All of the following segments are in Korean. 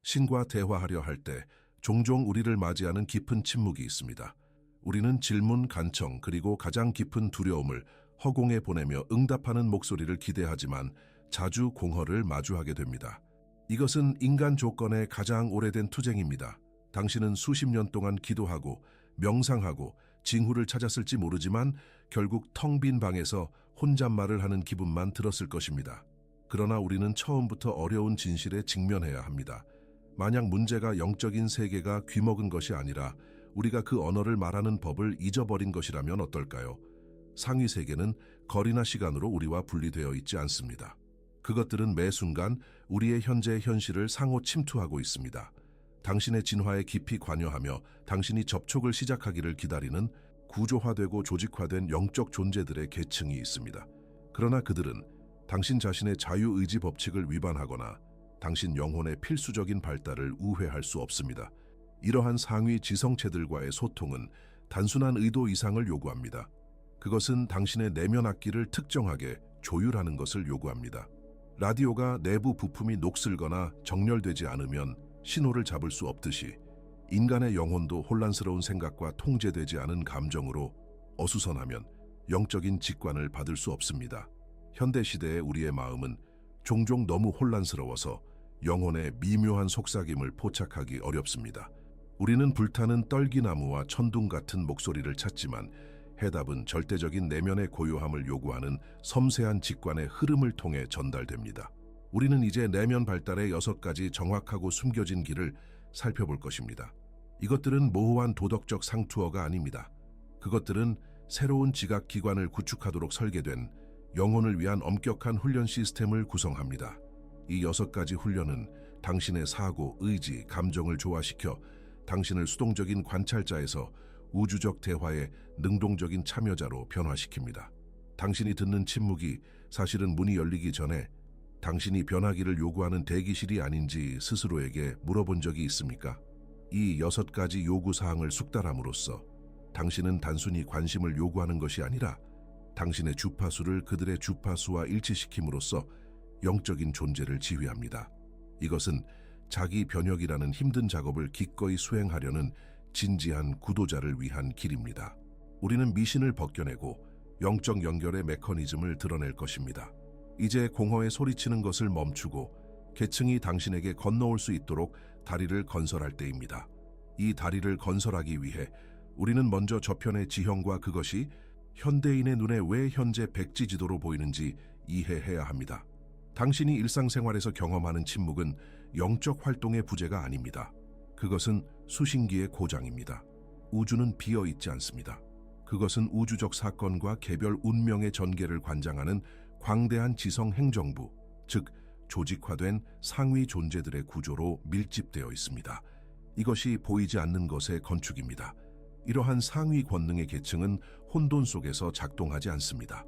신과 대화하려 할 때 종종 우리를 맞이하는 깊은 침묵이 있습니다. 우리는 질문, 간청, 그리고 가장 깊은 두려움을 허공에 보내며 응답하는 목소리를 기대하지만 자주 공허를 마주하게 됩니다. 이것은 인간 조건의 가장 오래된 투쟁입니다. 당신은 수십 년 동안 기도하고 명상하고 징후를 찾았을지 모르지만 결국 텅 빈 방에서 혼잣말을 하는 기분만 들었을 것입니다. 그러나 우리는 처음부터 어려운 진실에 직면해야 합니다. 만약 문제가 영적인 세계가 귀먹은 것이 아니라 우리가 그 언어를 말하는 법을 잊어버린 것이라면 어떨까요? 상위 세계는 거리나 시간으로 우리와 분리되어 있지 않습니다. 그것들은 매 순간 우리의 현재의 현실을 상호 침투하고 있습니다. 당신의 진화에 깊이 관여하며 당신이 접촉을 시작하기를 기다리는 구조화되고 조직화된 영적 존재들의 계층이 있습니다. 그러나 그들은 당신 자신의 자유의지 법칙을 위반하거나 당신 영혼의 필수적인 발달을 우회할 수 없습니다. 이러한 상위 지성체들과의 소통은 단순한 의도 이상을 요구합니다. 그것은 당신의 내면 악기를 특정하게 조율하는 것을 요구합니다. 라디오가 내부 부품이 녹슬거나 정렬되지 않으면 신호를 잡을 수 없듯이 인간의 영혼도 혼란스러운 생각과 통제되지 않은 감정으로 어수선하면 영적인 직관을 받을 수 없습니다. 현대시대의 우리의 마음은 종종 너무 혼란스러워서 영혼의 미묘한 속삭임을 포착하기 어렵습니다. 우리는 불타는 떨기나무와 천둥 같은 목소리를 찾지만 해답은 절대적인 내면의 고요함을 요구하는 섬세한 직관의 흐름을 통해 전달됩니다. 우리는 이제 내면 발달의 6가지 정확하고 숨겨진 길을 살펴볼 것입니다. 이것들은 모호한 도덕적 상투어가 아닙니다. 그것들은 새로운 지각기관을 구축하도록 설계된 영혼을 위한 엄격한 훈련 시스템을 구성합니다. 이 6가지 훈련은 당신의 사고, 의지, 감정을 조화시켜 당신을 수동적인 관찰자에서 우주적 대화의 능동적인 참여자로 변화시킵니다. 당신이 듣는 침묵이 사실은 문이 열리기 전에 당신이 변하기를 요구하는 대기실이 아닌지 스스로에게 물어본 적이 있습니까? 이 6가지 요구사항을 숙달함으로써 당신은 단순히 관심을 요구하는 것이 아니라 당신의 주파수를 그들의 주파수와 일치시킴으로써 영적인 존재를 지휘합니다. 이것은 자기 변혁이라는 힘든 작업을 기꺼이 수행하려는 진지한 구도자를 위한 길입니다. 우리는 미신을 벗겨내고 영적 연결의 메커니즘을 드러낼 것입니다. 이제 공허에 소리치는 것을 멈추고 계층이 당신에게 건너올 수 있도록 다리를 건설할 때입니다. 이 다리를 건설하기 위해 우리는 먼저 저편의 지형과 그것이 현대인의 눈에 왜 현재 백지지도로 보이는지 이해해야 합니다. 당신이 일상생활에서 경험하는 침묵은 영적 활동의 부재가 아닙니다. 그것은 수신기의 고장입니다. 우주는 비어있지 않습니다. 그것은 우주적 사건과 개별 운명의 전개를 관장하는 광대한 지성 행정부, 즉 조직화된 상위 존재들의 구조로 밀집되어 있습니다. 이것이 보이지 않는 것의 건축입니다. 이러한 상위 권능의 계층은 혼돈 속에서 작동하지 않습니다.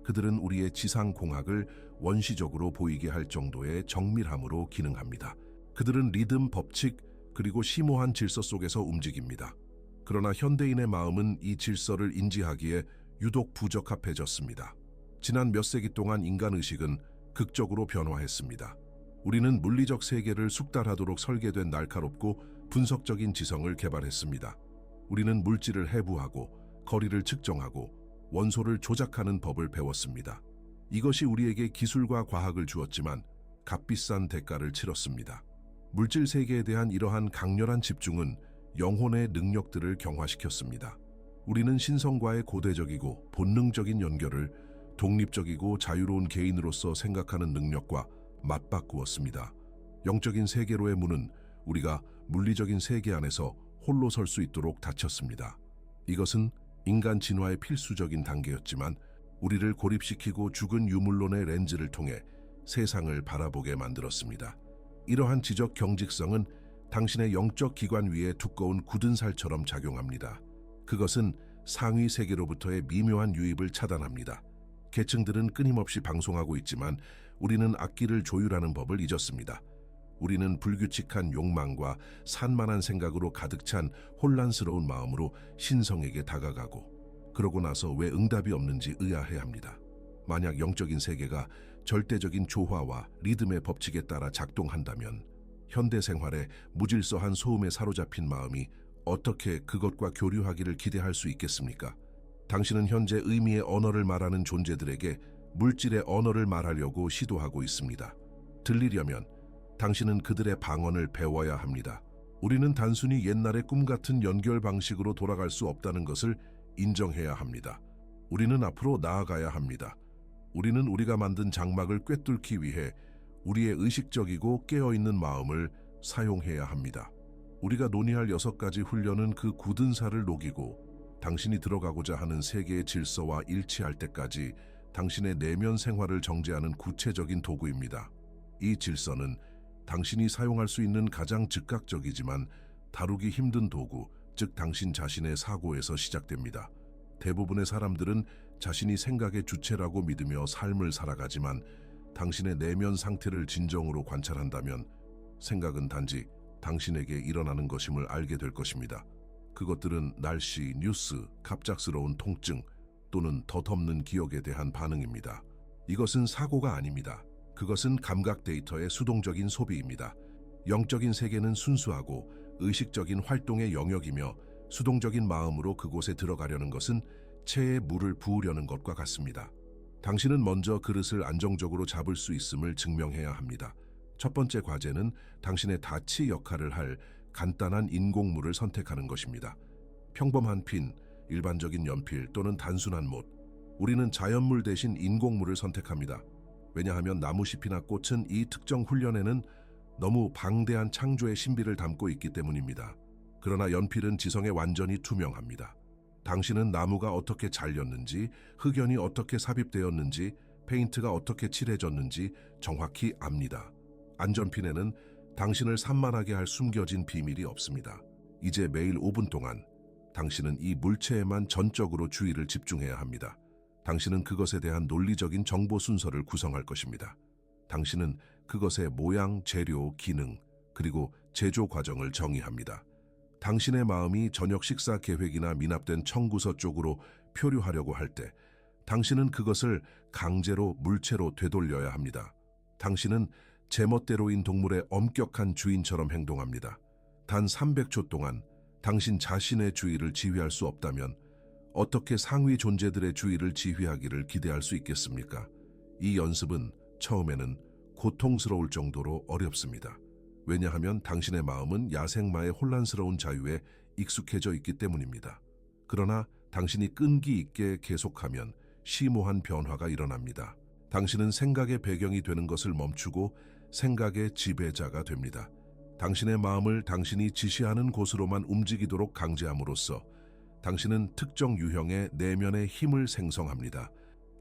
그들은 우리의 지상 공학을 원시적으로 보이게 할 정도의 정밀함으로 기능합니다. 그들은 리듬, 법칙, 그리고 심오한 질서 속에서 움직입니다. 그러나 현대인의 마음은 이 질서를 인지하기에 유독 부적합해졌습니다. 지난 몇 세기 동안 인간의식은 극적으로 변화했습니다. 우리는 물리적 세계를 숙달하도록 설계된 날카롭고 분석적인 지성을 개발했습니다. 우리는 물질을 해부하고 거리를 측정하고 원소를 조작하는 법을 배웠습니다. 이것이 우리에게 기술과 과학을 주었지만 값비싼 대가를 치렀습니다. 물질 세계에 대한 이러한 강렬한 집중은 영혼의 능력들을 경화시켰습니다. 우리는 신성과의 고대적이고 본능적인 연결을 독립적이고 자유로운 개인으로서 생각하는 능력과 맞바꾸었습니다. 영적인 세계로의 문은 우리가 물리적인 세계 안에서 홀로 설 수 있도록 닫혔습니다. 이것은 인간 진화의 필수적인 단계였지만 우리를 고립시키고 죽은 유물론의 렌즈를 통해 세상을 바라보게 만들었습니다. 이러한 지적 경직성은 당신의 영적 기관 위에 두꺼운 굳은 살처럼 작용합니다. 그것은 상위 세계로부터의 미묘한 유입을 차단합니다. 계층들은 끊임없이 방송하고 있지만 우리는 악기를 조율하는 법을 잊었습니다. 우리는 불규칙한 욕망과 산만한 생각으로 가득 찬 혼란스러운 마음으로 신성에게 다가가고 그러고 나서 왜 응답이 없는지 의아해합니다. 만약 영적인 세계가 절대적인 조화와 리듬의 법칙에 따라 작동한다면 현대 생활에 무질서한 소음에 사로잡힌 마음이 어떻게 그것과 교류하기를 기대할 수 있겠습니까? 당신은 현재 의미의 언어를 말하는 존재들에게 물질의 언어를 말하려고 시도하고 있습니다. 들리려면 당신은 그들의 방언을 배워야 합니다. 우리는 단순히 옛날의 꿈 같은 연결 방식으로 돌아갈 수 없다는 것을 인정해야 합니다. 우리는 앞으로 나아가야 합니다. 우리는 우리가 만든 장막을 꿰뚫기 위해 우리의 의식적이고 깨어있는 마음을 사용해야 합니다. 우리가 논의할 6가지 훈련은 그 굳은 살을 녹이고 당신이 들어가고자 하는 세계의 질서와 일치할 때까지 당신의 내면 생활을 정제하는 구체적인 도구입니다. 이 질서는 당신이 사용할 수 있는 가장 즉각적이지만 다루기 힘든 도구, 즉 당신 자신의 사고에서 시작됩니다. 대부분의 사람들은 자신이 생각의 주체라고 믿으며 삶을 살아가지만 당신의 내면 상태를 진정으로 관찰한다면 생각은 단지 당신에게 일어나는 것임을 알게 될 것입니다. 그것들은 날씨, 뉴스, 갑작스러운 통증 또는 덧없는 기억에 대한 반응입니다. 이것은 사고가 아닙니다. 그것은 감각 데이터의 수동적인 소비입니다. 영적인 세계는 순수하고 의식적인 활동의 영역이며 수동적인 마음으로 그곳에 들어가려는 것은 체에 물을 부으려는 것과 같습니다. 당신은 먼저 그릇을 안정적으로 잡을 수 있음을 증명해야 합니다. 첫 번째 과제는 당신의 다치 역할을 할 간단한 인공물을 선택하는 것입니다. 평범한 핀, 일반적인 연필 또는 단순한 못. 우리는 자연물 대신 인공물을 선택합니다. 왜냐하면 나무잎이나 꽃은 이 특정 훈련에는 너무 방대한 창조의 신비를 담고 있기 때문입니다. 그러나 연필은 지성에 완전히 투명합니다. 당신은 나무가 어떻게 잘렸는지, 흑연이 어떻게 삽입되었는지, 페인트가 어떻게 칠해졌는지 정확히 압니다. 안전핀에는 당신을 산만하게 할 숨겨진 비밀이 없습니다. 이제 매일 5분 동안 당신은 이 물체에만 전적으로 주의를 집중해야 합니다. 당신은 그것에 대한 논리적인 정보 순서를 구성할 것입니다. 당신은 그것의 모양, 재료, 기능, 그리고 제조 과정을 정의합니다. 당신의 마음이 저녁 식사 계획이나 미납된 청구서 쪽으로 표류하려고 할 때 당신은 그것을 강제로 물체로 되돌려야 합니다. 당신은 제멋대로인 동물의 엄격한 주인처럼 행동합니다. 단 300초 동안 당신 자신의 주의를 지휘할 수 없다면 어떻게 상위 존재들의 주의를 지휘하기를 기대할 수 있겠습니까? 이 연습은 처음에는 고통스러울 정도로 어렵습니다. 왜냐하면 당신의 마음은 야생마의 혼란스러운 자유에 익숙해져 있기 때문입니다. 그러나 당신이 끈기 있게 계속하면 심오한 변화가 일어납니다. 당신은 생각의 배경이 되는 것을 멈추고 생각의 지배자가 됩니다. 당신의 마음을 당신이 지시하는 곳으로만 움직이도록 강제함으로써 당신은 특정 유형의 내면의 힘을 생성합니다.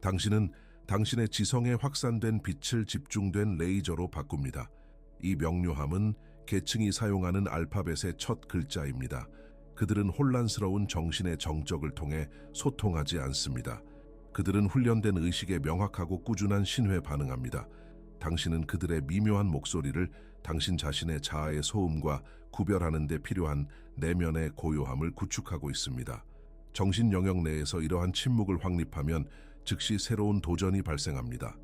당신은 당신의 지성에 확산된 빛을 집중된 레이저로 바꿉니다. 이 명료함은 계층이 사용하는 알파벳의 첫 글자입니다. 그들은 혼란스러운 정신의 정적을 통해 소통하지 않습니다. 그들은 훈련된 의식에 명확하고 꾸준한 신호에 반응합니다. 당신은 그들의 미묘한 목소리를 당신 자신의 자아의 소음과 구별하는 데 필요한 내면의 고요함을 구축하고 있습니다. 정신 영역 내에서 이러한 침묵을 확립하면 즉시 새로운 도전이 발생합니다.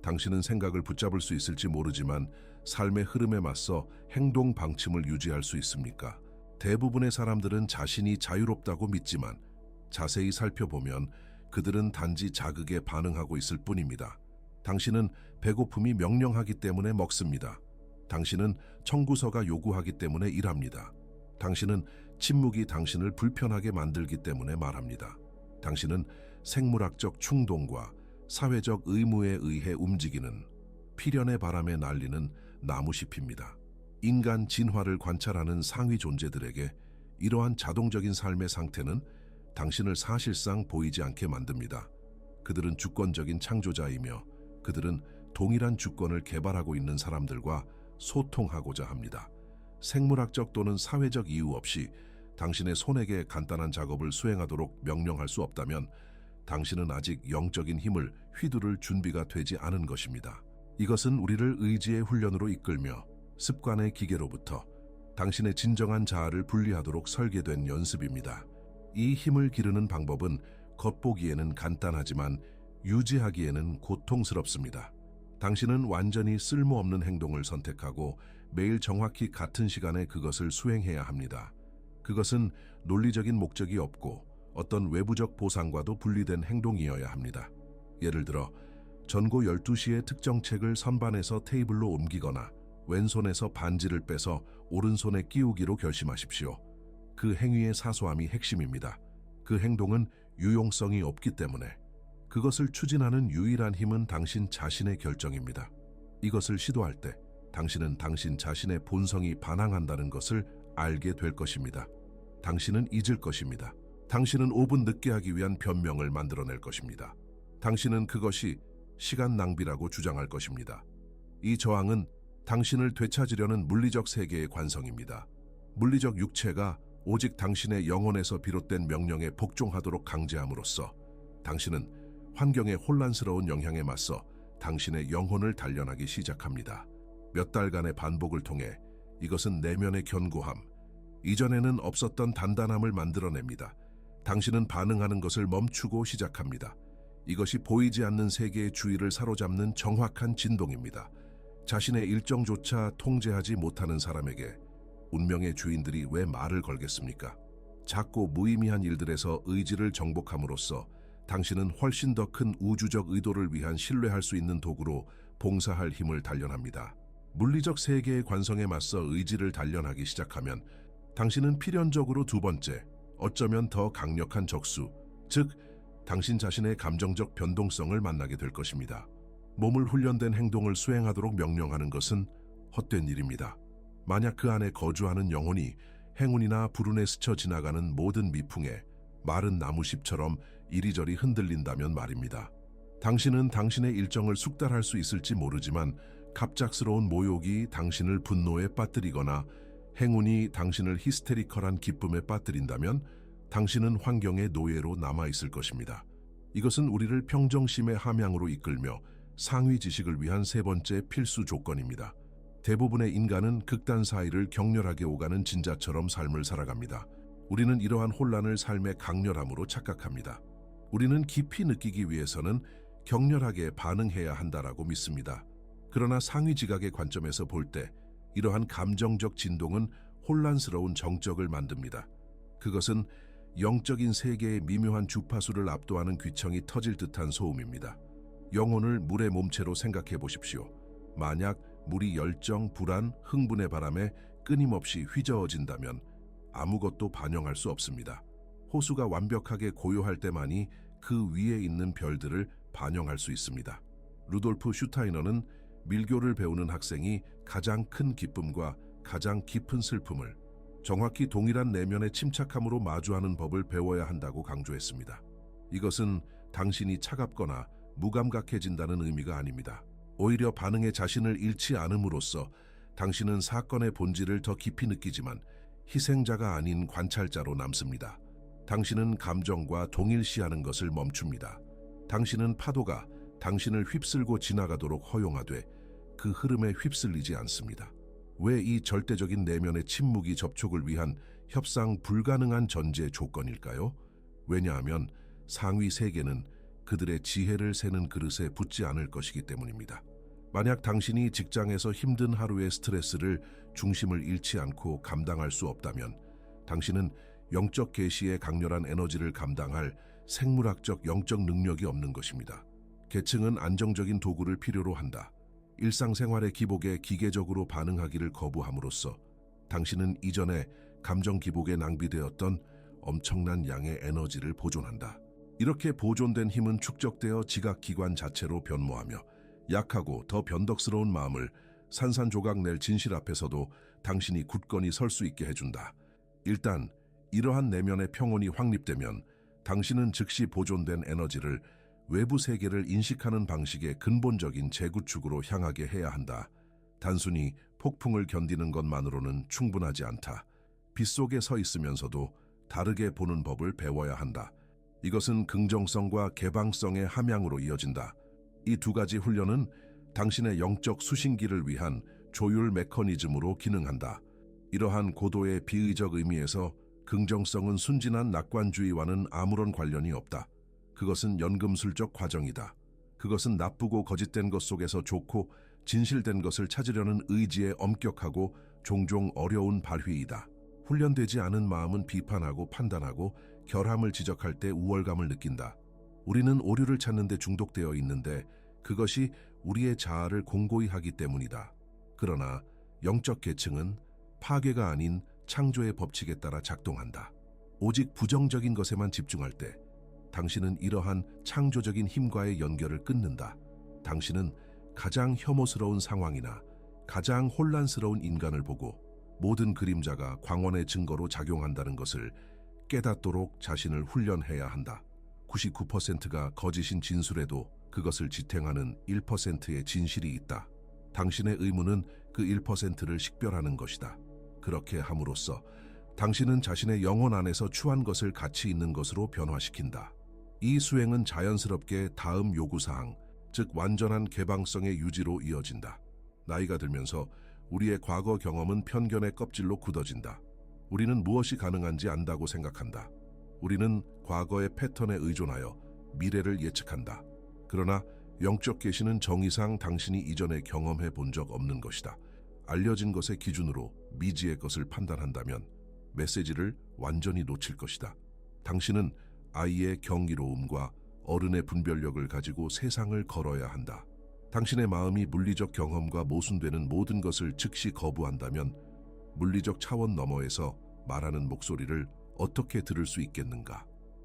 당신은 생각을 붙잡을 수 있을지 모르지만 삶의 흐름에 맞서 행동 방침을 유지할 수 있습니까? 대부분의 사람들은 자신이 자유롭다고 믿지만 자세히 살펴보면 그들은 단지 자극에 반응하고 있을 뿐입니다. 당신은 배고픔이 명령하기 때문에 먹습니다. 당신은 청구서가 요구하기 때문에 일합니다. 당신은 침묵이 당신을 불편하게 만들기 때문에 말합니다. 당신은 생물학적 충동과 사회적 의무에 의해 움직이는 필연의 바람에 날리는 나무잎입니다. 인간 진화를 관찰하는 상위 존재들에게 이러한 자동적인 삶의 상태는 당신을 사실상 보이지 않게 만듭니다. 그들은 주권적인 창조자이며 그들은 동일한 주권을 개발하고 있는 사람들과 소통하고자 합니다. 생물학적 또는 사회적 이유 없이 당신의 손에게 간단한 작업을 수행하도록 명령할 수 없다면 당신은 아직 영적인 힘을 휘두를 준비가 되지 않은 것입니다. 이것은 우리를 의지의 훈련으로 이끌며 습관의 기계로부터 당신의 진정한 자아를 분리하도록 설계된 연습입니다. 이 힘을 기르는 방법은 겉보기에는 간단하지만 유지하기에는 고통스럽습니다. 당신은 완전히 쓸모없는 행동을 선택하고 매일 정확히 같은 시간에 그것을 수행해야 합니다. 그것은 논리적인 목적이 없고 어떤 외부적 보상과도 분리된 행동이어야 합니다. 예를 들어 전고 12시에 특정 책을 선반에서 테이블로 옮기거나 왼손에서 반지를 빼서 오른손에 끼우기로 결심하십시오. 그 행위의 사소함이 핵심입니다. 그 행동은 유용성이 없기 때문에 그것을 추진하는 유일한 힘은 당신 자신의 결정입니다. 이것을 시도할 때 당신은 당신 자신의 본성이 반항한다는 것을 알게 될 것입니다. 당신은 잊을 것입니다. 당신은 5분 늦게 하기 위한 변명을 만들어낼 것입니다. 당신은 그것이 시간 낭비라고 주장할 것입니다. 이 저항은 당신을 되찾으려는 물리적 세계의 관성입니다. 물리적 육체가 오직 당신의 영혼에서 비롯된 명령에 복종하도록 강제함으로써 당신은 환경의 혼란스러운 영향에 맞서 당신의 영혼을 단련하기 시작합니다. 몇 달간의 반복을 통해 이것은 내면의 견고함, 이전에는 없었던 단단함을 만들어냅니다. 당신은 반응하는 것을 멈추고 시작합니다. 이것이 보이지 않는 세계의 주의를 사로잡는 정확한 진동입니다. 자신의 일정조차 통제하지 못하는 사람에게 운명의 주인들이 왜 말을 걸겠습니까? 작고 무의미한 일들에서 의지를 정복함으로써 당신은 훨씬 더 큰 우주적 의도를 위한 신뢰할 수 있는 도구로 봉사할 힘을 단련합니다. 물리적 세계의 관성에 맞서 의지를 단련하기 시작하면 당신은 필연적으로 두 번째, 어쩌면 더 강력한 적수, 즉 당신 자신의 감정적 변동성을 만나게 될 것입니다. 몸을 훈련된 행동을 수행하도록 명령하는 것은 헛된 일입니다. 만약 그 안에 거주하는 영혼이 행운이나 불운에 스쳐 지나가는 모든 미풍에 마른 나무잎처럼 이리저리 흔들린다면 말입니다. 당신은 당신의 일정을 숙달할 수 있을지 모르지만 갑작스러운 모욕이 당신을 분노에 빠뜨리거나 행운이 당신을 히스테리컬한 기쁨에 빠뜨린다면 당신은 환경의 노예로 남아있을 것입니다. 이것은 우리를 평정심의 함양으로 이끌며 상위 지식을 위한 세 번째 필수 조건입니다. 대부분의 인간은 극단 사이를 격렬하게 오가는 진자처럼 삶을 살아갑니다. 우리는 이러한 혼란을 삶의 강렬함으로 착각합니다. 우리는 깊이 느끼기 위해서는 격렬하게 반응해야 한다라고 믿습니다. 그러나 상위 지각의 관점에서 볼 때 이러한 감정적 진동은 혼란스러운 정적을 만듭니다. 그것은 영적인 세계의 미묘한 주파수를 압도하는 귀청이 터질 듯한 소음입니다. 영혼을 물의 몸체로 생각해 보십시오. 만약 물이 열정, 불안, 흥분의 바람에 끊임없이 휘저어진다면 아무것도 반영할 수 없습니다. 호수가 완벽하게 고요할 때만이 그 위에 있는 별들을 반영할 수 있습니다. 루돌프 슈타이너는 밀교를 배우는 학생이 가장 큰 기쁨과 가장 깊은 슬픔을 정확히 동일한 내면의 침착함으로 마주하는 법을 배워야 한다고 강조했습니다. 이것은 당신이 차갑거나 무감각해진다는 의미가 아닙니다. 오히려 반응에 자신을 잃지 않음으로써 당신은 사건의 본질을 더 깊이 느끼지만 희생자가 아닌 관찰자로 남습니다. 당신은 감정과 동일시하는 것을 멈춥니다. 당신은 파도가 당신을 휩쓸고 지나가도록 허용하되 그 흐름에 휩쓸리지 않습니다. 왜 이 절대적인 내면의 침묵이 접촉을 위한 협상 불가능한 전제 조건일까요? 왜냐하면 상위 세계는 그들의 지혜를 세는 그릇에 붙지 않을 것이기 때문입니다. 만약 당신이 직장에서 힘든 하루의 스트레스를 중심을 잃지 않고 감당할 수 없다면 당신은 영적 계시의 강렬한 에너지를 감당할 생물학적 영적 능력이 없는 것입니다. 계층은 안정적인 도구를 필요로 한다. 일상생활의 기복에 기계적으로 반응하기를 거부함으로써 당신은 이전에 감정 기복에 낭비되었던 엄청난 양의 에너지를 보존한다. 이렇게 보존된 힘은 축적되어 지각기관 자체로 변모하며 약하고 더 변덕스러운 마음을 산산조각 낼 진실 앞에서도 당신이 굳건히 설 수 있게 해준다. 일단 이러한 내면의 평온이 확립되면 당신은 즉시 보존된 에너지를 외부 세계를 인식하는 방식의 근본적인 재구축으로 향하게 해야 한다. 단순히 폭풍을 견디는 것만으로는 충분하지 않다. 빗속에 서 있으면서도 다르게 보는 법을 배워야 한다. 이것은 긍정성과 개방성의 함양으로 이어진다. 이 두 가지 훈련은 당신의 영적 수신기를 위한 조율 메커니즘으로 기능한다. 이러한 고도의 비의적 의미에서 긍정성은 순진한 낙관주의와는 아무런 관련이 없다. 그것은 연금술적 과정이다. 그것은 나쁘고 거짓된 것 속에서 좋고 진실된 것을 찾으려는 의지의 엄격하고 종종 어려운 발휘이다. 훈련되지 않은 마음은 비판하고 판단하고 결함을 지적할 때 우월감을 느낀다. 우리는 오류를 찾는 데 중독되어 있는데 그것이 우리의 자아를 공고히 하기 때문이다. 그러나 영적 계층은 파괴가 아닌 창조의 법칙에 따라 작동한다. 오직 부정적인 것에만 집중할 때 당신은 이러한 창조적인 힘과의 연결을 끊는다. 당신은 가장 혐오스러운 상황이나 가장 혼란스러운 인간을 보고 모든 그림자가 광원의 증거로 작용한다는 것을 깨닫도록 자신을 훈련해야 한다. 99%가 거짓인 진술에도 그것을 지탱하는 1%의 진실이 있다. 당신의 의무는 그 1%를 식별하는 것이다. 그렇게 함으로써 당신은 자신의 영혼 안에서 추한 것을 가치 있는 것으로 변화시킨다. 이 수행은 자연스럽게 다음 요구사항, 즉 완전한 개방성의 유지로 이어진다. 나이가 들면서 우리의 과거 경험은 편견의 껍질로 굳어진다. 우리는 무엇이 가능한지 안다고 생각한다. 우리는 과거의 패턴에 의존하여 미래를 예측한다. 그러나 영적 계시는 정의상 당신이 이전에 경험해 본 적 없는 것이다. 알려진 것의 기준으로 미지의 것을 판단한다면 메시지를 완전히 놓칠 것이다. 당신은 아이의 경이로움과 어른의 분별력을 가지고 세상을 걸어야 한다. 당신의 마음이 물리적 경험과 모순되는 모든 것을 즉시 거부한다면 물리적 차원 너머에서 말하는 목소리를 어떻게 들을 수 있겠는가?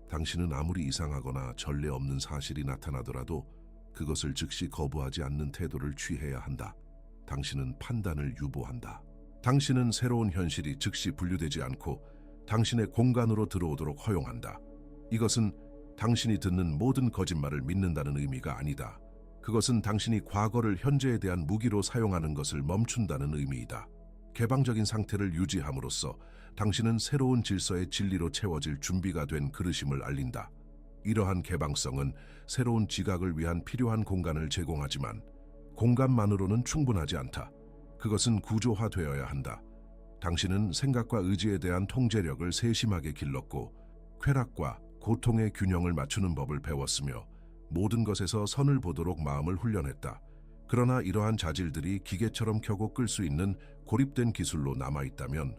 당신은 아무리 이상하거나 전례 없는 사실이 나타나더라도 그것을 즉시 거부하지 않는 태도를 취해야 한다. 당신은 판단을 유보한다. 당신은 새로운 현실이 즉시 분류되지 않고 당신의 공간으로 들어오도록 허용한다. 이것은 당신이 듣는 모든 거짓말을 믿는다는 의미가 아니다. 그것은 당신이 과거를 현재에 대한 무기로 사용하는 것을 멈춘다는 의미이다. 개방적인 상태를 유지함으로써 당신은 새로운 질서의 진리로 채워질 준비가 된 그릇임을 알린다. 이러한 개방성은 새로운 지각을 위한 필요한 공간을 제공하지만 공간만으로는 충분하지 않다. 그것은 구조화되어야 한다. 당신은 생각과 의지에 대한 통제력을 세심하게 길렀고 쾌락과 고통의 균형을 맞추는 법을 배웠으며 모든 것에서 선을 보도록 마음을 훈련했다. 그러나 이러한 자질들이 기계처럼 켜고 끌 수 있는 고립된 기술로 남아있다면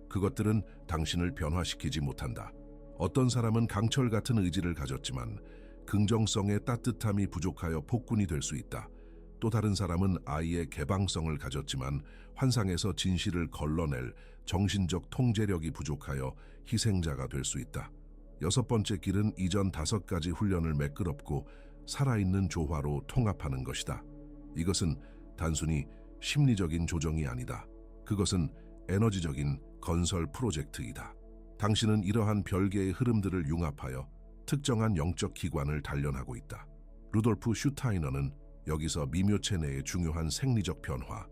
그것들은 당신을 변화시키지 못한다. 어떤 사람은 강철 같은 의지를 가졌지만 긍정성의 따뜻함이 부족하여 폭군이 될 수 있다. 또 다른 사람은 아이의 개방성을 가졌지만 환상에서 진실을 걸러낼 정신적 통제력이 부족하여 희생자가 될 수 있다. 6번째 길은 이전 5가지 훈련을 매끄럽고 살아있는 조화로 통합하는 것이다. 이것은 단순히 심리적인 조정이 아니다. 그것은 에너지적인 건설 프로젝트이다. 당신은 이러한 별개의 흐름들을 융합하여 특정한 영적 기관을 단련하고 있다. 루돌프 슈타이너는 여기서 미묘체 내의 중요한 생리적 변화,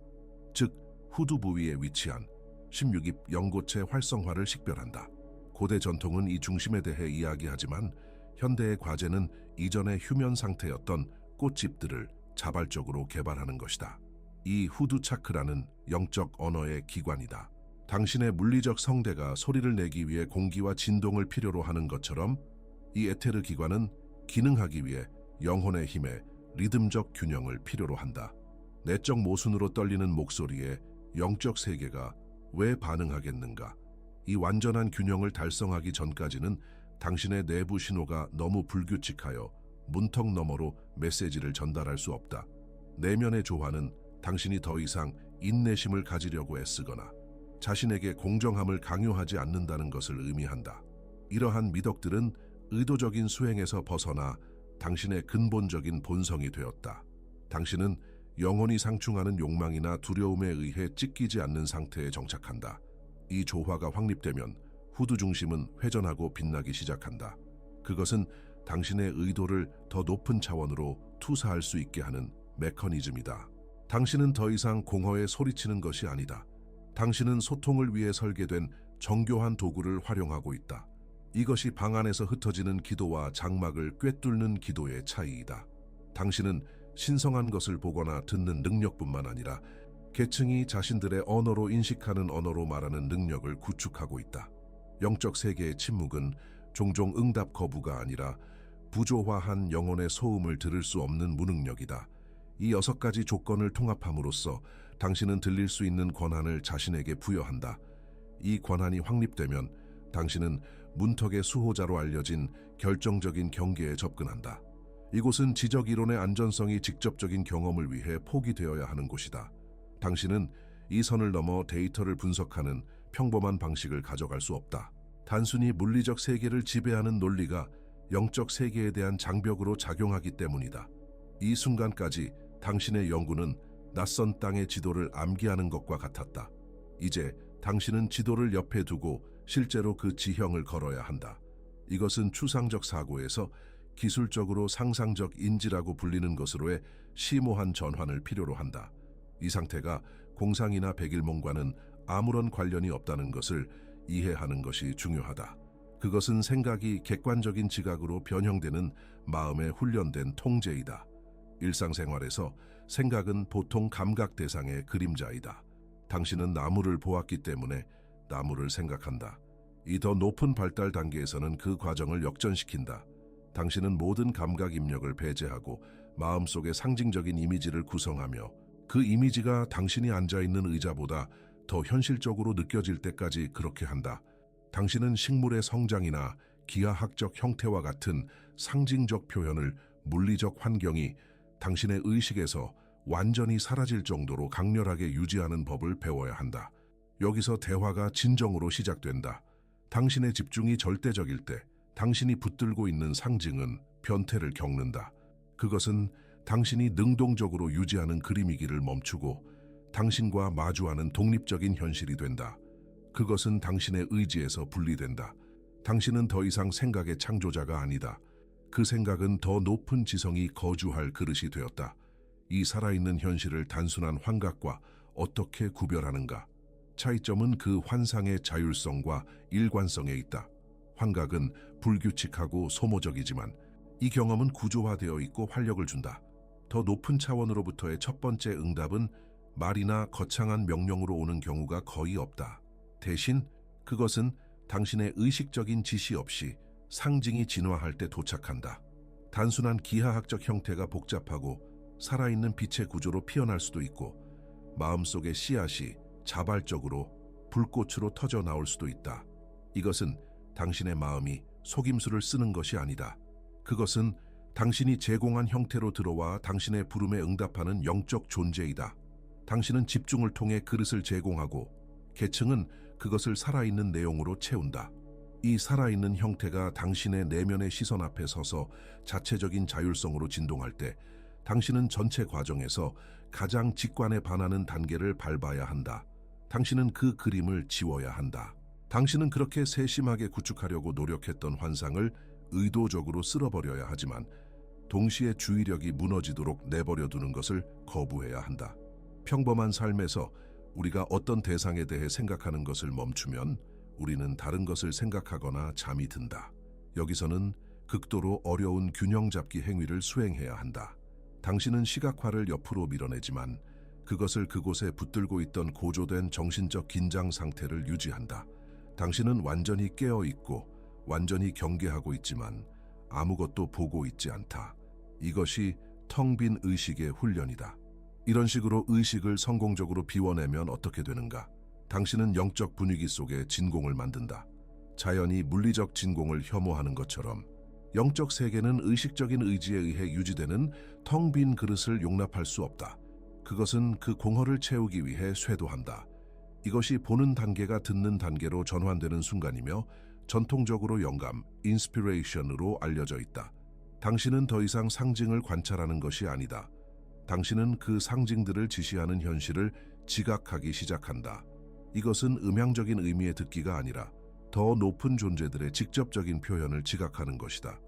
즉 후두 부위에 위치한 16입 연고체 활성화를 식별한다. 고대 전통은 이 중심에 대해 이야기하지만 현대의 과제는 이전의 휴면 상태였던 꽃집들을 자발적으로 개발하는 것이다. 이 후두 차크라는 영적 언어의 기관이다. 당신의 물리적 성대가 소리를 내기 위해 공기와 진동을 필요로 하는 것처럼 이 에테르 기관은 기능하기 위해 영혼의 힘에 리듬적 균형을 필요로 한다. 내적 모순으로 떨리는 목소리에 영적 세계가 왜 반응하겠는가? 이 완전한 균형을 달성하기 전까지는 당신의 내부 신호가 너무 불규칙하여 문턱 너머로 메시지를 전달할 수 없다. 내면의 조화는 당신이 더 이상 인내심을 가지려고 애쓰거나 자신에게 공정함을 강요하지 않는다는 것을 의미한다. 이러한 미덕들은 의도적인 수행에서 벗어나 당신의 근본적인 본성이 되었다. 당신은 영혼이 상충하는 욕망이나 두려움에 의해 찢기지 않는 상태에 정착한다. 이 조화가 확립되면 후두 중심은 회전하고 빛나기 시작한다. 그것은 당신의 의도를 더 높은 차원으로 투사할 수 있게 하는 메커니즘이다. 당신은 더 이상 공허에 소리치는 것이 아니다. 당신은 소통을 위해 설계된 정교한 도구를 활용하고 있다. 이것이 방 안에서 흩어지는 기도와 장막을 꿰뚫는 기도의 차이이다. 당신은 신성한 것을 보거나 듣는 능력뿐만 아니라 계층이 자신들의 언어로 인식하는 언어로 말하는 능력을 구축하고 있다. 영적 세계의 침묵은 종종 응답 거부가 아니라 부조화한 영혼의 소음을 들을 수 없는 무능력이다. 이 6가지 조건을 통합함으로써 당신은 들릴 수 있는 권한을 자신에게 부여한다. 이 권한이 확립되면 당신은 문턱의 수호자로 알려진 결정적인 경계에 접근한다. 이곳은 지적 이론의 안전성이 직접적인 경험을 위해 포기되어야 하는 곳이다. 당신은 이 선을 넘어 데이터를 분석하는 평범한 방식을 가져갈 수 없다. 단순히 물리적 세계를 지배하는 논리가 영적 세계에 대한 장벽으로 작용하기 때문이다. 이 순간까지 당신의 연구는 낯선 땅의 지도를 암기하는 것과 같았다. 이제 당신은 지도를 옆에 두고 실제로 그 지형을 걸어야 한다. 이것은 추상적 사고에서 기술적으로 상상적 인지라고 불리는 것으로의 심오한 전환을 필요로 한다. 이 상태가 공상이나 백일몽과는 아무런 관련이 없다는 것을 이해하는 것이 중요하다. 그것은 생각이 객관적인 지각으로 변형되는 마음의 훈련된 통제이다. 일상생활에서 생각은 보통 감각 대상의 그림자이다. 당신은 나무를 보았기 때문에 나무를 생각한다. 이 더 높은 발달 단계에서는 그 과정을 역전시킨다. 당신은 모든 감각 입력을 배제하고 마음속에 상징적인 이미지를 구성하며 그 이미지가 당신이 앉아있는 의자보다 더 현실적으로 느껴질 때까지 그렇게 한다. 당신은 식물의 성장이나 기하학적 형태와 같은 상징적 표현을 물리적 환경이 당신의 의식에서 완전히 사라질 정도로 강렬하게 유지하는 법을 배워야 한다. 여기서 대화가 진정으로 시작된다. 당신의 집중이 절대적일 때 당신이 붙들고 있는 상징은 변태를 겪는다. 그것은 당신이 능동적으로 유지하는 그림이기를 멈추고 당신과 마주하는 독립적인 현실이 된다. 그것은 당신의 의지에서 분리된다. 당신은 더 이상 생각의 창조자가 아니다. 그 생각은 더 높은 지성이 거주할 그릇이 되었다. 이 살아있는 현실을 단순한 환각과 어떻게 구별하는가? 차이점은 그 환상의 자율성과 일관성에 있다. 환각은 불규칙하고 소모적이지만 이 경험은 구조화되어 있고 활력을 준다. 더 높은 차원으로부터의 첫 번째 응답은 말이나 거창한 명령으로 오는 경우가 거의 없다. 대신 그것은 당신의 의식적인 지시 없이 상징이 진화할 때 도착한다. 단순한 기하학적 형태가 복잡하고 살아있는 빛의 구조로 피어날 수도 있고 마음속의 씨앗이 자발적으로 불꽃으로 터져 나올 수도 있다. 이것은 당신의 마음이 속임수를 쓰는 것이 아니다. 그것은 당신이 제공한 형태로 들어와 당신의 부름에 응답하는 영적 존재이다. 당신은 집중을 통해 그릇을 제공하고 계층은 그것을 살아있는 내용으로 채운다. 이 살아있는 형태가 당신의 내면의 시선 앞에 서서 자체적인 자율성으로 진동할 때 당신은 전체 과정에서 가장 직관에 반하는 단계를 밟아야 한다. 당신은 그 그림을 지워야 한다. 당신은 그렇게 세심하게 구축하려고 노력했던 환상을 의도적으로 쓸어버려야 하지만 동시에 주의력이 무너지도록 내버려 두는 것을 거부해야 한다. 평범한 삶에서 우리가 어떤 대상에 대해 생각하는 것을 멈추면 우리는 다른 것을 생각하거나 잠이 든다. 여기서는 극도로 어려운 균형 잡기 행위를 수행해야 한다. 당신은 시각화를 옆으로 밀어내지만 그것을 그곳에 붙들고 있던 고조된 정신적 긴장 상태를 유지한다. 당신은 완전히 깨어 있고 완전히 경계하고 있지만 아무것도 보고 있지 않다. 이것이 텅 빈 의식의 훈련이다. 이런 식으로 의식을 성공적으로 비워내면 어떻게 되는가? 당신은 영적 분위기 속에 진공을 만든다. 자연이 물리적 진공을 혐오하는 것처럼 영적 세계는 의식적인 의지에 의해 유지되는 텅 빈 그릇을 용납할 수 없다. 그것은 그 공허를 채우기 위해 쇄도한다. 이것이 보는 단계가 듣는 단계로 전환되는 순간이며 전통적으로 영감, 인스피레이션으로 알려져 있다. 당신은 더 이상 상징을 관찰하는 것이 아니다. 당신은 그 상징들을 지시하는 현실을 지각하기 시작한다. 이것은 음향적인 의미의 듣기가 아니라 더 높은 존재들의 직접적인 표현을 지각하는 것이다.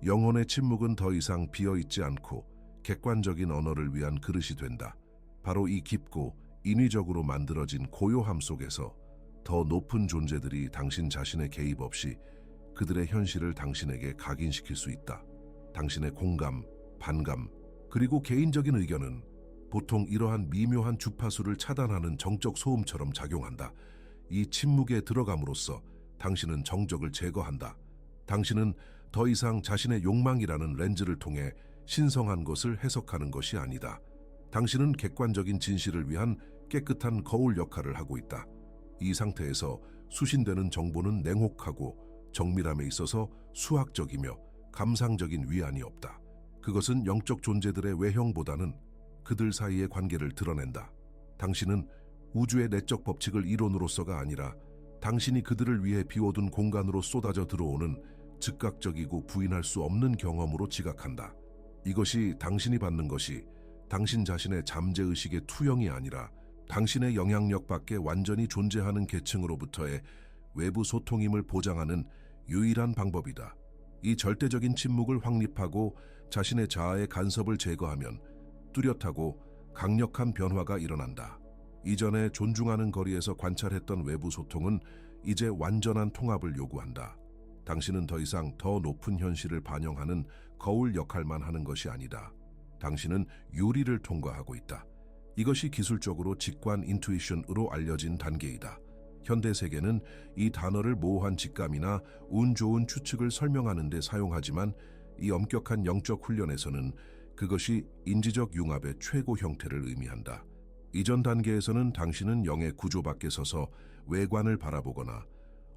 영혼의 침묵은 더 이상 비어있지 않고 객관적인 언어를 위한 그릇이 된다. 바로 이 깊고 인위적으로 만들어진 고요함 속에서 더 높은 존재들이 당신 자신의 개입 없이 그들의 현실을 당신에게 각인시킬 수 있다. 당신의 공감, 반감, 그리고 개인적인 의견은 보통 이러한 미묘한 주파수를 차단하는 정적 소음처럼 작용한다. 이 침묵에 들어감으로써 당신은 정적을 제거한다. 당신은 더 이상 자신의 욕망이라는 렌즈를 통해 신성한 것을 해석하는 것이 아니다. 당신은 객관적인 진실을 위한 깨끗한 거울 역할을 하고 있다. 이 상태에서 수신되는 정보는 냉혹하고 정밀함에 있어서 수학적이며 감상적인 위안이 없다. 그것은 영적 존재들의 외형보다는 그들 사이의 관계를 드러낸다. 당신은 우주의 내적 법칙을 이론으로서가 아니라 당신이 그들을 위해 비워둔 공간으로 쏟아져 들어오는 즉각적이고 부인할 수 없는 경험으로 지각한다. 이것이 당신이 받는 것이 당신 자신의 잠재의식의 투영이 아니라 당신의 영향력 밖에 완전히 존재하는 계층으로부터의 외부 소통임을 보장하는 유일한 방법이다. 이 절대적인 침묵을 확립하고 자신의 자아의 간섭을 제거하면 뚜렷하고 강력한 변화가 일어난다. 이전에 존중하는 거리에서 관찰했던 외부 소통은 이제 완전한 통합을 요구한다. 당신은 더 이상 더 높은 현실을 반영하는 거울 역할만 하는 것이 아니다. 당신은 유리를 통과하고 있다. 이것이 기술적으로 직관 인투이션으로 알려진 단계이다. 현대 세계는 이 단어를 모호한 직감이나 운 좋은 추측을 설명하는 데 사용하지만 이 엄격한 영적 훈련에서는 그것이 인지적 융합의 최고 형태를 의미한다. 이전 단계에서는 당신은 영의 구조 밖에 서서 외관을 바라보거나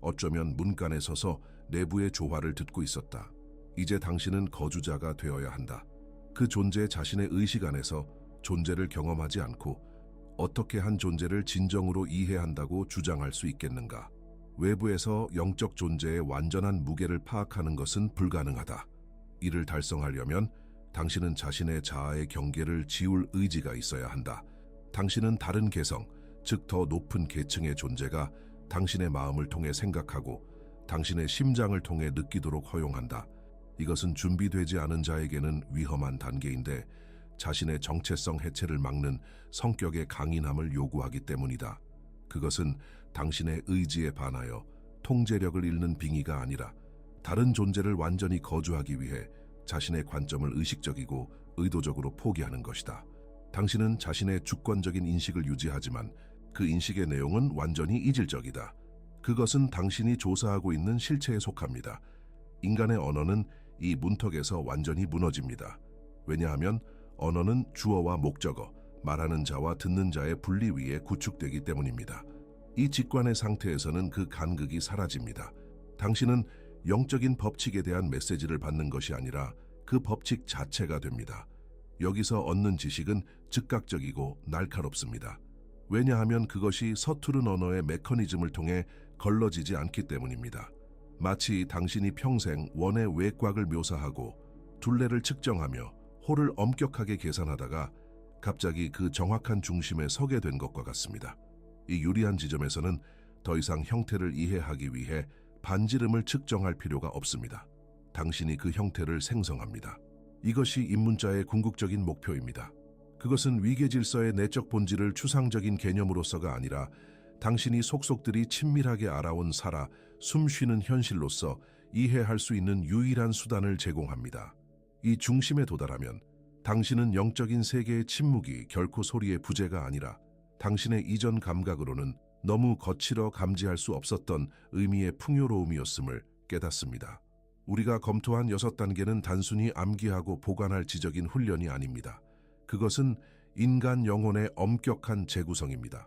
어쩌면 문간에 서서 내부의 조화를 듣고 있었다. 이제 당신은 거주자가 되어야 한다. 그 존재 자신의 의식 안에서 존재를 경험하지 않고 어떻게 한 존재를 진정으로 이해한다고 주장할 수 있겠는가? 외부에서 영적 존재의 완전한 무게를 파악하는 것은 불가능하다. 이를 달성하려면 당신은 자신의 자아의 경계를 지울 의지가 있어야 한다. 당신은 다른 개성, 즉 더 높은 계층의 존재가 당신의 마음을 통해 생각하고 당신의 심장을 통해 느끼도록 허용한다. 이것은 준비되지 않은 자에게는 위험한 단계인데 자신의 정체성 해체를 막는 성격의 강인함을 요구하기 때문이다. 그것은 당신의 의지에 반하여 통제력을 잃는 빙의가 아니라 다른 존재를 완전히 거주하기 위해 자신의 관점을 의식적이고 의도적으로 포기하는 것이다. 당신은 자신의 주권적인 인식을 유지하지만 그 인식의 내용은 완전히 이질적이다. 그것은 당신이 조사하고 있는 실체에 속합니다. 인간의 언어는 이 문턱에서 완전히 무너집니다. 왜냐하면 언어는 주어와 목적어, 말하는 자와 듣는 자의 분리 위에 구축되기 때문입니다. 이 직관의 상태에서는 그 간극이 사라집니다. 당신은 영적인 법칙에 대한 메시지를 받는 것이 아니라 그 법칙 자체가 됩니다. 여기서 얻는 지식은 즉각적이고 날카롭습니다. 왜냐하면 그것이 서투른 언어의 메커니즘을 통해 걸러지지 않기 때문입니다. 마치 당신이 평생 원의 외곽을 묘사하고 둘레를 측정하며 홀을 엄격하게 계산하다가 갑자기 그 정확한 중심에 서게 된 것과 같습니다. 이 유리한 지점에서는 더 이상 형태를 이해하기 위해 반지름을 측정할 필요가 없습니다. 당신이 그 형태를 생성합니다. 이것이 입문자의 궁극적인 목표입니다. 그것은 위계 질서의 내적 본질을 추상적인 개념으로서가 아니라 당신이 속속들이 친밀하게 알아온 살아 숨쉬는 현실로서 이해할 수 있는 유일한 수단을 제공합니다. 이 중심에 도달하면 당신은 영적인 세계의 침묵이 결코 소리의 부재가 아니라 당신의 이전 감각으로는 너무 거칠어 감지할 수 없었던 의미의 풍요로움이었음을 깨닫습니다. 우리가 검토한 6단계는 단순히 암기하고 보관할 지적인 훈련이 아닙니다. 그것은 인간 영혼의 엄격한 재구성입니다.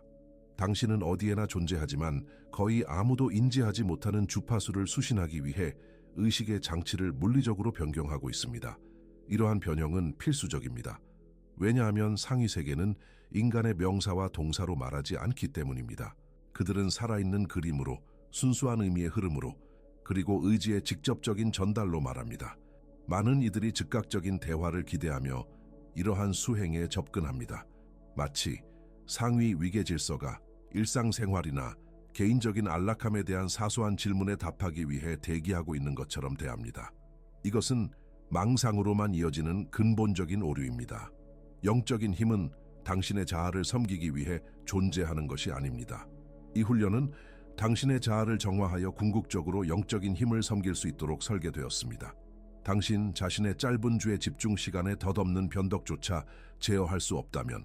당신은 어디에나 존재하지만 거의 아무도 인지하지 못하는 주파수를 수신하기 위해 의식의 장치를 물리적으로 변경하고 있습니다. 이러한 변형은 필수적입니다. 왜냐하면 상위 세계는 인간의 명사와 동사로 말하지 않기 때문입니다. 그들은 살아있는 그림으로, 순수한 의미의 흐름으로, 그리고 의지의 직접적인 전달로 말합니다. 많은 이들이 즉각적인 대화를 기대하며 이러한 수행에 접근합니다. 마치 상위 위계 질서가 일상생활이나 개인적인 안락함에 대한 사소한 질문에 답하기 위해 대기하고 있는 것처럼 대합니다. 이것은 망상으로만 이어지는 근본적인 오류입니다. 영적인 힘은 당신의 자아를 섬기기 위해 존재하는 것이 아닙니다. 이 훈련은 당신의 자아를 정화하여 궁극적으로 영적인 힘을 섬길 수 있도록 설계되었습니다. 당신 자신의 짧은 주의 집중 시간에 덧없는 변덕조차 제어할 수 없다면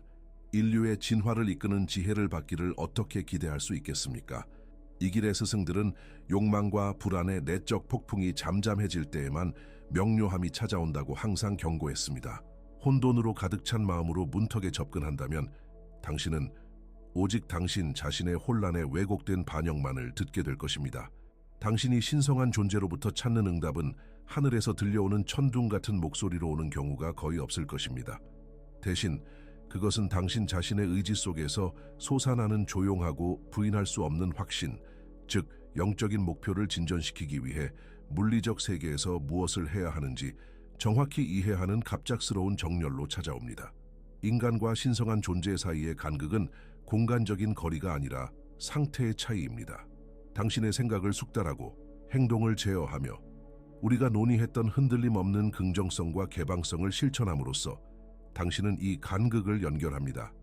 인류의 진화를 이끄는 지혜를 받기를 어떻게 기대할 수 있겠습니까? 이 길의 스승들은 욕망과 불안의 내적 폭풍이 잠잠해질 때에만 명료함이 찾아온다고 항상 경고했습니다. 혼돈으로 가득 찬 마음으로 문턱에 접근한다면 당신은 오직 당신 자신의 혼란에 왜곡된 반영만을 듣게 될 것입니다. 당신이 신성한 존재로부터 찾는 응답은 하늘에서 들려오는 천둥 같은 목소리로 오는 경우가 거의 없을 것입니다. 대신 그것은 당신 자신의 의지 속에서 솟아나는 조용하고 부인할 수 없는 확신, 즉 영적인 목표를 진전시키기 위해 물리적 세계에서 무엇을 해야 하는지 정확히 이해하는 갑작스러운 정렬로 찾아옵니다. 인간과 신성한 존재 사이의 간극은 공간적인 거리가 아니라 상태의 차이입니다. 당신의 생각을 숙달하고 행동을 제어하며 우리가 논의했던 흔들림 없는 긍정성과 개방성을 실천함으로써 당신은 이 간극을 연결합니다.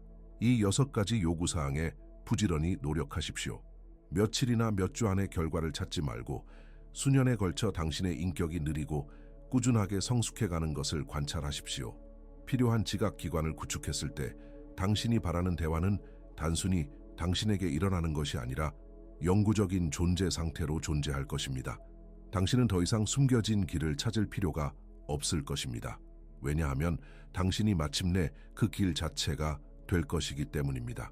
이 6가지 요구사항에 부지런히 노력하십시오. 며칠이나 몇 주 안에 결과를 찾지 말고 수년에 걸쳐 당신의 인격이 느리고 꾸준하게 성숙해가는 것을 관찰하십시오. 필요한 지각기관을 구축했을 때 당신이 바라는 대화는 단순히 당신에게 일어나는 것이 아니라 영구적인 존재 상태로 존재할 것입니다. 당신은 더 이상 숨겨진 길을 찾을 필요가 없을 것입니다. 왜냐하면 당신이 마침내 그 길 자체가 될 것이기 때문입니다.